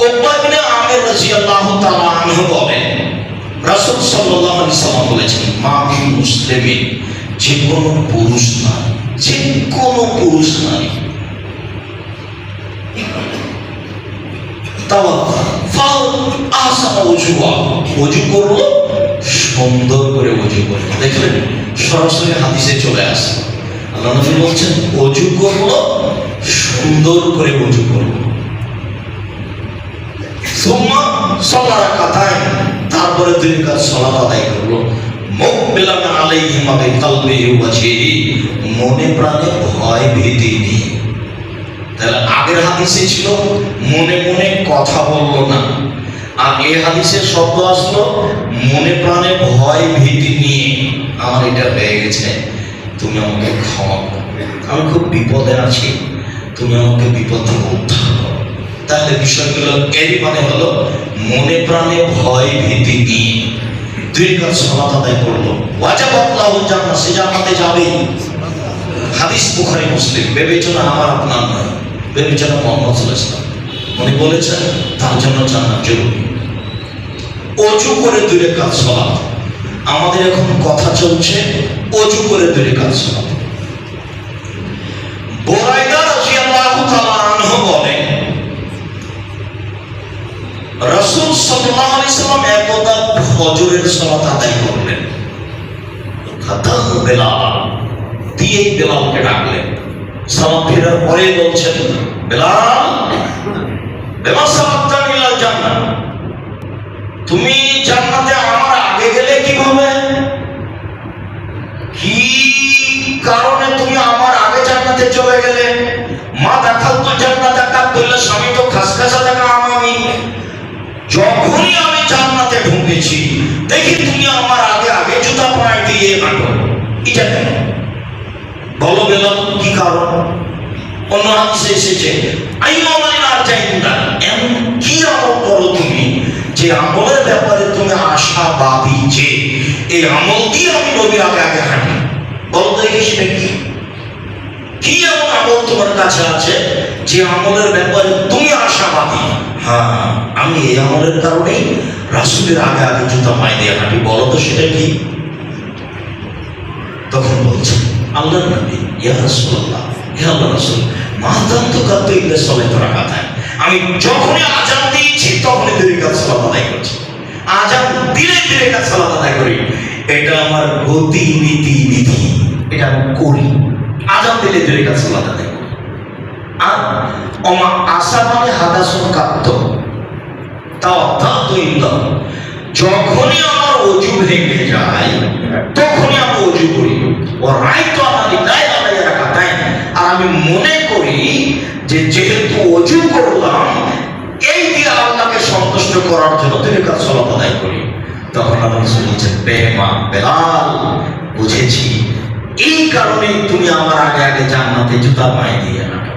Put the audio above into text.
উকবা ইবনে আমির রাদিয়াল্লাহু তাআলা আনহু বলেন, রাসূল সাল্লাল্লাহু আলাইহি সাল্লাম বলেছেন, মা মিন মুসলিমিন, যে কোনো পুরুষ নারী, যে কোনো পুরুষ নারী ওযু করলো, সুন্দর করে ওযু করলো। দেখলেন, সরাসরি হাদিসে চলে আসে, আল্লাহ নবী বলছেন ওযু করলো, সুন্দর করে ওযু করলো। সুম্মা সাল্লা রাকাতাইন, তারপরে 2 রাকাত সালাত আদায় করলো। মুকবিলান আলাইহিমা বিকলবিহি ওয়া ওয়াজহিহি, মনে প্রাণে ভয় ভীতি নিয়ে। তাহলে আগের হাদিসে ছিল মনে মনে কথা বললো না, আর এই হাদিসের শব্দ আসলো মনে প্রাণে ভয় ভীতি নিয়ে। আমার এটা হয়ে গেছে, তুমি আমাকে ক্ষমা করো, আমি খুব বিপদে আছি, তুমি আমাকে বিপদ থেকে উদ্ধার করো। তাহলে বিষয়গুলো এরই মানে হলো মনে প্রাণে ভয় ভীতি নিয়ে 2 রাকাত সালাত আদায় করলো। ওয়াজাবাত লাহুল জান্নাহ, সে জান্নাতে যাবেই। হাদিস বুখারী মুসলিম। বিবেচনা আমার আপনার নয়, বিবেচনা মুহাম্মদ সাল্লাল্লাহু আলাইহি ওয়াসাল্লাম। উনি বলেছেন তার জন্য জান্নাত জরুরি। ওযু করে 2 রাকাত সালাত। আমাদের এখন কথা চলছে ওযু করে 2 রাকাত সালাত। বুরাইদা রাদিয়াল্লাহু তাআলা আনহু বলেন, রাসূল সাল্লাল্লাহু আলাইহি সাল্লাম একদা ফজরের সালাত আদায় করলেন। খাতাম বেলাল দিয়ে বেলালকে ডাকলেন। সালাম ফেরার পরে বলছেন, বেলাল, বেমা সাবাক্তানি ইলাল জান্নাহ, তুমি জান্নাতে আমার আগে গেলে কিভাবে? কি কারণে তুমি আমার আগে জান্নাতে চলে গেলে? মা দাখালতু জান্নাতা কাবদুল্লাহ স্বামী তো খাসখাসা থাকা আমি, যখনই আমি জান্নাতে ঢুকেছি দেখি তুমি আমার আগে আগে জুতা পায়ে দিয়ে হাঁটো, এটা কেন? বলো বেলাল, কি কারণ? অন্য হাদিসে এসেছে, আইমামালিন আরজাইন্দা, এমন কি আমল করো তুমি যে আমলের ব্যাপারে তুমি আশাবাদী যে এই আমল দিয়ে আমি নবীর আগে আগে হাঁটি? বলো দেখি সেটা কি? কি এমন আমল তোমার কাছে আছে যে আমলের ব্যাপারে তুমি আশাবাদী? হ্যাঁ, আমি এই আমলের কারণেই রাসূলের আগে আগে জুতা পায়ে দিয়ে হাঁটি। বলো তো সেটা কি? তখন বলছে, আল্লাহর নবী, ইয়া রাসূলুল্লাহ, হে আল্লাহর রাসূল, মা দামতু কাতু ইল্লা সালাতু রাকাতাইন, আমি যখনই আযান দিয়েছি তখনই 2 রাকাত সালাত আদায় করছি। আযান দিলে 2 রাকাত সালাত আদায় করি, এটা আমার গতি নীতি বিধি, এটা আমি করি। আযান দিলে 2 রাকাত সালাত আদায় করি। আর ওমা আসাবানে হাদাসুন কাত্ত তাওয়াত্তাতু ইল্লাহ, যখনই আমার ওযু ভেঙে যায় তখনই আমি ওযু করি। ও রাইতু আমাদি দায়রা রাকাতাইন, আর আমি মনে করি যে যেহেতু ওযু করলাম এই দিয়ে আল্লাহকে সন্তুষ্ট করার জন্য 2 রাকাত সালাত আদায় করি। তখন আল্লাহ রাসূল বলেছেন, বেমা বেলাল, বুঝেছি, এই কারণেই তুমি আমার আগে আগে জান্নাতে জুতা পায়ে দিয়ে হাঁটো।